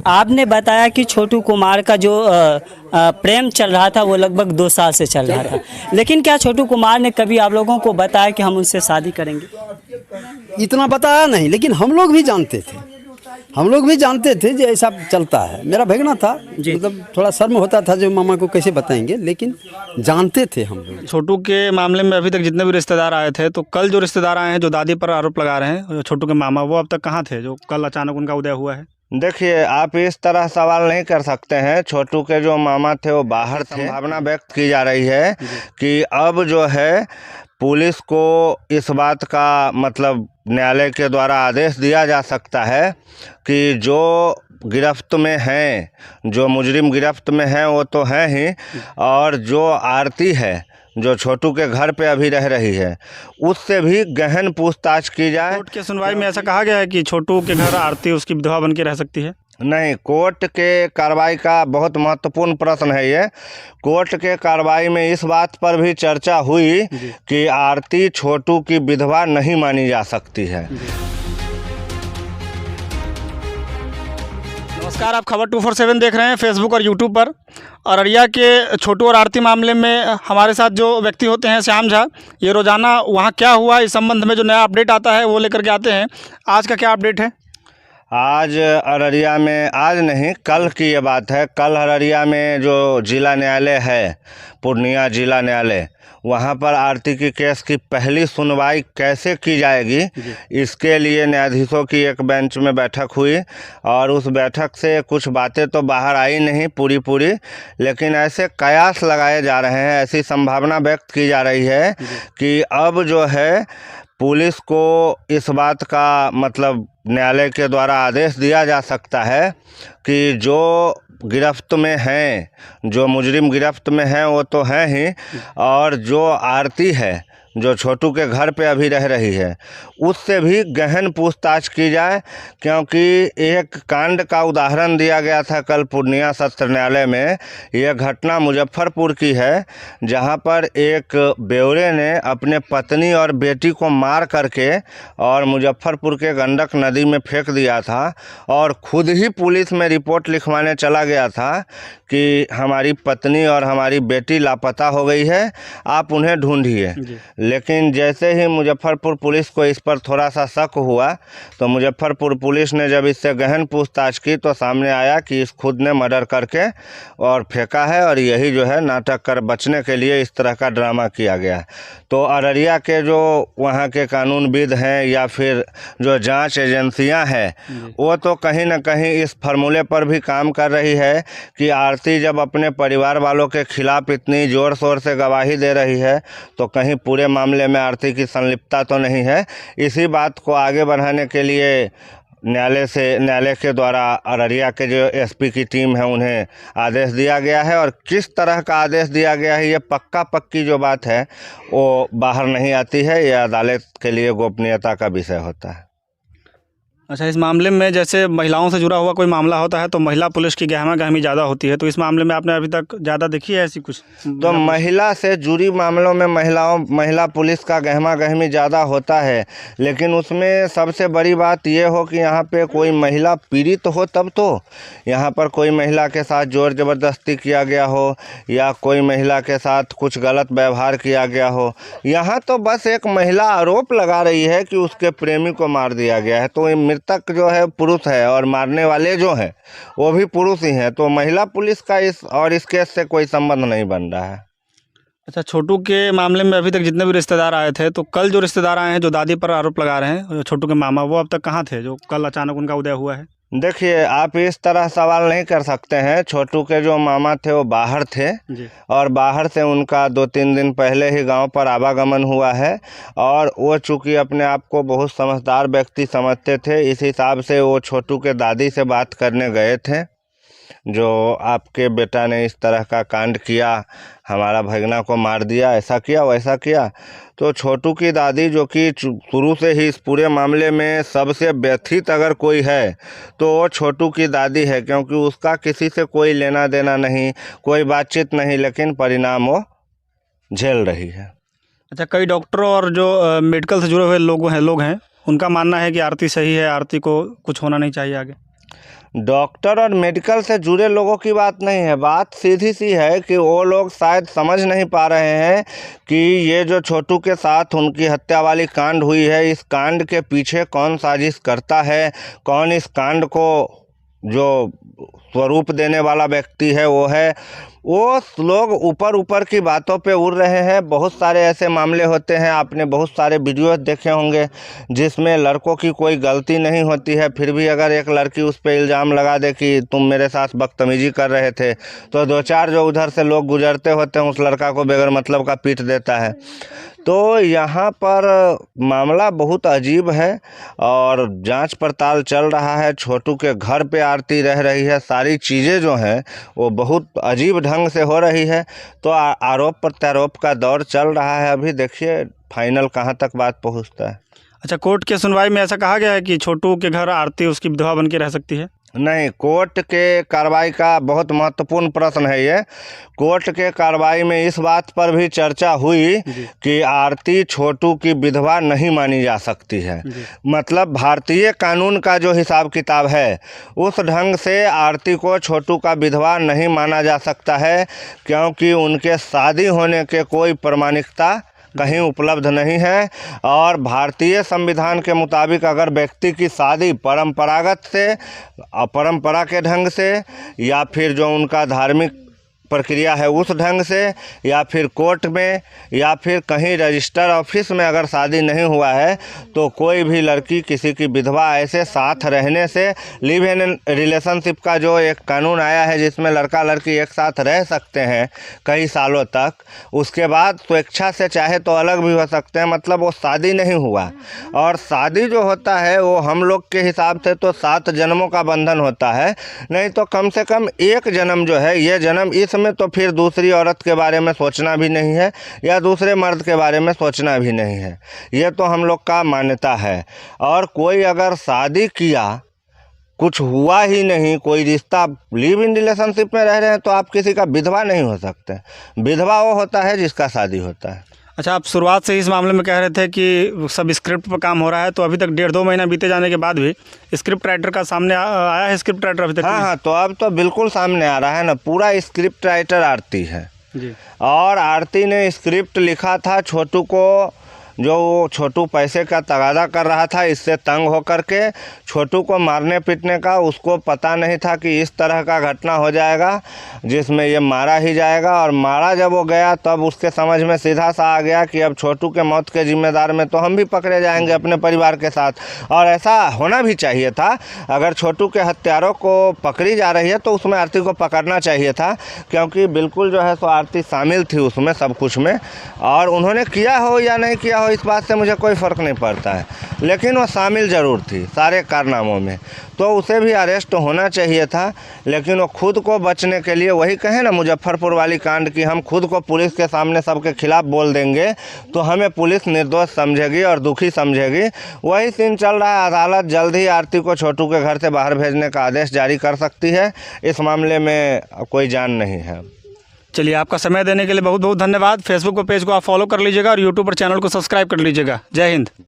आपने बताया कि छोटू कुमार का जो प्रेम चल रहा था वो लगभग 2 साल से चल रहा था, लेकिन क्या छोटू कुमार ने कभी आप लोगों को बताया कि हम उनसे शादी करेंगे? इतना बताया नहीं, लेकिन हम लोग भी जानते थे जो ऐसा चलता है। मेरा भगना था, मतलब थोड़ा शर्म होता था जो मामा को कैसे बताएंगे, लेकिन जानते थे हम लोग। छोटू के मामले में अभी तक जितने भी रिश्तेदार आए थे, तो कल जो रिश्तेदार आए हैं जो दादी पर आरोप लगा रहे हैं, छोटू के मामा, वो अब तक कहाँ थे जो कल अचानक उनका उदय हुआ है? देखिए, आप इस तरह सवाल नहीं कर सकते हैं। छोटू के जो मामा थे वो बाहर थे। संभावना व्यक्त की जा रही है कि अब जो है पुलिस को इस बात का मतलब न्यायालय के द्वारा आदेश दिया जा सकता है कि जो गिरफ्त में हैं, जो मुजरिम गिरफ्त में हैं वो तो हैं ही, और जो आरती है जो छोटू के घर पे अभी रह रही है उससे भी गहन पूछताछ की जाए। कोर्ट की सुनवाई में ऐसा कहा गया है कि छोटू के घर आरती उसकी विधवा बन के रह सकती है? नहीं, कोर्ट के कार्रवाई का बहुत महत्वपूर्ण प्रश्न है ये। कोर्ट के कार्रवाई में इस बात पर भी चर्चा हुई कि आरती छोटू की विधवा नहीं मानी जा सकती है। नमस्कार, आप खबर 247 देख रहे हैं फेसबुक और यूट्यूब पर। अररिया के छोटू और आरती मामले में हमारे साथ जो व्यक्ति होते हैं श्याम झा, ये रोज़ाना वहाँ क्या हुआ इस संबंध में जो नया अपडेट आता है वो लेकर के आते हैं। आज का क्या अपडेट है? आज अररिया में, आज नहीं कल की ये बात है, कल अररिया में जो जिला न्यायालय है, पूर्णिया जिला न्यायालय, वहाँ पर आरती की केस की पहली सुनवाई कैसे की जाएगी, इसके लिए न्यायाधीशों की एक बेंच में बैठक हुई और उस बैठक से कुछ बातें तो बाहर आई नहीं पूरी, लेकिन ऐसे कयास लगाए जा रहे हैं, ऐसी संभावना व्यक्त की जा रही है कि अब जो है पुलिस को इस बात का मतलब न्यायालय के द्वारा आदेश दिया जा सकता है कि जो गिरफ्त में हैं, जो मुजरिम गिरफ्त में हैं वो तो हैं ही, और जो आरती है जो छोटू के घर पे अभी रह रही है उससे भी गहन पूछताछ की जाए। क्योंकि एक कांड का उदाहरण दिया गया था कल पूर्णिया सत्र न्यायालय में। यह घटना मुजफ्फरपुर की है, जहां पर एक बेवड़े ने अपने पत्नी और बेटी को मार करके और मुजफ्फरपुर के गंडक नदी में फेंक दिया था और खुद ही पुलिस में रिपोर्ट लिखवाने चला गया था कि हमारी पत्नी और हमारी बेटी लापता हो गई है, आप उन्हें ढूंढिए। लेकिन जैसे ही मुजफ्फरपुर पुलिस को इस पर थोड़ा सा शक हुआ तो मुजफ्फरपुर पुलिस ने जब इससे गहन पूछताछ की तो सामने आया कि इस खुद ने मर्डर करके और फेंका है, और यही जो है नाटक कर बचने के लिए इस तरह का ड्रामा किया गया। तो अररिया के जो वहाँ के कानूनविद हैं या फिर जो जांच एजेंसियां हैं वो तो कहीं ना कहीं इस फार्मूले पर भी काम कर रही है कि आरती जब अपने परिवार वालों के खिलाफ इतनी ज़ोर शोर से गवाही दे रही है तो कहीं पूरे मामले में आरती की संलिप्तता तो नहीं है। इसी बात को आगे बढ़ाने के लिए न्यायालय के द्वारा अररिया के जो एसपी की टीम है उन्हें आदेश दिया गया है, और किस तरह का आदेश दिया गया है ये पक्की जो बात है वो बाहर नहीं आती है, ये अदालत के लिए गोपनीयता का विषय होता है। अच्छा, इस मामले में जैसे महिलाओं से जुड़ा हुआ कोई मामला होता है तो महिला पुलिस की गहमा गहमी ज़्यादा होती है, तो इस मामले में आपने अभी तक ज़्यादा देखी है ऐसी कुछ? तो महिला से जुड़ी मामलों में महिला पुलिस का गहमा गहमी ज़्यादा होता है, लेकिन उसमें सबसे बड़ी बात यह हो कि यहाँ पे कोई महिला पीड़ित हो तब तो। यहाँ पर कोई महिला के साथ जोर ज़बरदस्ती किया गया हो या कोई महिला के साथ कुछ गलत व्यवहार किया गया हो, यहाँ तो बस एक महिला आरोप लगा रही है कि उसके प्रेमी को मार दिया गया है, तो मृतक जो है पुरुष है और मारने वाले जो हैं वो भी पुरुष ही हैं, तो महिला पुलिस का इस केस से कोई संबंध नहीं बन रहा है। अच्छा, छोटू के मामले में अभी तक जितने भी रिश्तेदार आए थे, तो कल जो रिश्तेदार आए हैं जो दादी पर आरोप लगा रहे हैं, छोटू के मामा, वो अब तक कहाँ थे जो कल अचानक उनका उदय हुआ है? देखिए, आप इस तरह सवाल नहीं कर सकते हैं। छोटू के जो मामा थे वो बाहर थे और बाहर से उनका 2-3 दिन पहले ही गांव पर आवागमन हुआ है, और वो चूँकि अपने आप को बहुत समझदार व्यक्ति समझते थे, इस हिसाब से वो छोटू के दादी से बात करने गए थे। जो आपके बेटा ने इस तरह का कांड किया, हमारा भगना को मार दिया, ऐसा किया वैसा किया, तो छोटू की दादी जो कि शुरू से ही इस पूरे मामले में सबसे व्यथित अगर कोई है तो वो छोटू की दादी है, क्योंकि उसका किसी से कोई लेना देना नहीं, कोई बातचीत नहीं, लेकिन परिणाम वो झेल रही है। अच्छा, कई डॉक्टरों और जो मेडिकल से जुड़े हुए लोग हैं उनका मानना है कि आरती सही है, आरती को कुछ होना नहीं चाहिए आगे। डॉक्टर और मेडिकल से जुड़े लोगों की बात नहीं है, बात सीधी सी है कि वो लोग शायद समझ नहीं पा रहे हैं कि ये जो छोटू के साथ उनकी हत्या वाली कांड हुई है, इस कांड के पीछे कौन साजिश करता है, कौन इस कांड को जो स्वरूप देने वाला व्यक्ति है वो है। वो लोग ऊपर ऊपर की बातों पे उड़ रहे हैं। बहुत सारे ऐसे मामले होते हैं, आपने बहुत सारे वीडियोस देखे होंगे जिसमें लड़कों की कोई गलती नहीं होती है, फिर भी अगर एक लड़की उस पर इल्ज़ाम लगा दे कि तुम मेरे साथ बदतमीजी कर रहे थे, तो दो चार जो उधर से लोग गुजरते होते हैं उस लड़का को बगैर मतलब का पीट देता है। तो यहाँ पर मामला बहुत अजीब है और जांच पड़ताल चल रहा है। छोटू के घर पे आरती रह रही है, सारी चीज़ें जो हैं वो बहुत अजीब ढंग से हो रही है। तो आरोप प्रत्यारोप का दौर चल रहा है। अभी देखिए फाइनल कहाँ तक बात पहुँचता है। अच्छा, कोर्ट के सुनवाई में ऐसा कहा गया है कि छोटू के घर आरती उसकी विधवा बन के रह सकती है? नहीं, कोर्ट के कार्रवाई का बहुत महत्वपूर्ण प्रश्न है ये। कोर्ट के कार्रवाई में इस बात पर भी चर्चा हुई कि आरती छोटू की विधवा नहीं मानी जा सकती है। मतलब भारतीय कानून का जो हिसाब किताब है उस ढंग से आरती को छोटू का विधवा नहीं माना जा सकता है, क्योंकि उनके शादी होने के कोई प्रमाणिकता कहीं उपलब्ध नहीं है। और भारतीय संविधान के मुताबिक अगर व्यक्ति की शादी परंपरागत से, परंपरा के ढंग से, या फिर जो उनका धार्मिक प्रक्रिया है उस ढंग से, या फिर कोर्ट में, या फिर कहीं रजिस्टर ऑफिस में अगर शादी नहीं हुआ है, तो कोई भी लड़की किसी की विधवा ऐसे साथ रहने से, लिव इन रिलेशनशिप का जो एक कानून आया है जिसमें लड़का लड़की एक साथ रह सकते हैं कई सालों तक, उसके बाद स्वेच्छा से चाहे तो अलग भी हो सकते हैं, मतलब वो शादी नहीं हुआ। और शादी जो होता है वो हम लोग के हिसाब से तो 7 जन्मों का बंधन होता है, नहीं तो कम से कम एक जन्म जो है, ये जन्म इसमें तो फिर दूसरी औरत के बारे में सोचना भी नहीं है या दूसरे मर्द के बारे में सोचना भी नहीं है। ये तो हम लोग का मान्यता है। और कोई अगर शादी किया, कुछ हुआ ही नहीं, कोई रिश्ता, लिव इन रिलेशनशिप में रह रहे हैं, तो आप किसी का विधवा नहीं हो सकते। विधवा वो होता है जिसका शादी होता है। अच्छा, आप शुरुआत से इस मामले में कह रहे थे कि सब स्क्रिप्ट पर काम हो रहा है, तो अभी तक 1.5-2 महीना बीते जाने के बाद भी स्क्रिप्ट राइटर का सामने आया है? स्क्रिप्ट राइटर अभी तक? हाँ, तो अब तो बिल्कुल सामने आ रहा है ना। पूरा स्क्रिप्ट राइटर आरती है जी। और आरती ने स्क्रिप्ट लिखा था छोटू को, जो छोटू पैसे का तगादा कर रहा था, इससे तंग होकर के छोटू को मारने पीटने का। उसको पता नहीं था कि इस तरह का घटना हो जाएगा जिसमें ये मारा ही जाएगा। और मारा जब वो गया तब उसके समझ में सीधा सा आ गया कि अब छोटू के मौत के जिम्मेदार में तो हम भी पकड़े जाएंगे अपने परिवार के साथ। और ऐसा होना भी चाहिए था। अगर छोटू के हत्यारों को पकड़ी जा रही है तो उसमें आरती को पकड़ना चाहिए था, क्योंकि बिल्कुल जो है सो आरती शामिल थी उसमें, सब कुछ में। और उन्होंने किया हो या नहीं किया हो इस बात से मुझे कोई फ़र्क नहीं पड़ता है, लेकिन वो शामिल ज़रूर थी सारे कारनामों में, तो उसे भी अरेस्ट होना चाहिए था। लेकिन वो खुद को बचने के लिए, वही कहे ना मुजफ्फरपुर वाली कांड की, हम खुद को पुलिस के सामने सबके खिलाफ बोल देंगे तो हमें पुलिस निर्दोष समझेगी और दुखी समझेगी। वही सीन चल रहा है। अदालत जल्द ही आरती को छोटू के घर से बाहर भेजने का आदेश जारी कर सकती है। इस मामले में कोई जान नहीं है। चलिए, आपका समय देने के लिए बहुत बहुत धन्यवाद। फेसबुक पर पेज को आप फॉलो कर लीजिएगा और यूट्यूब पर चैनल को सब्सक्राइब कर लीजिएगा। जय हिंद।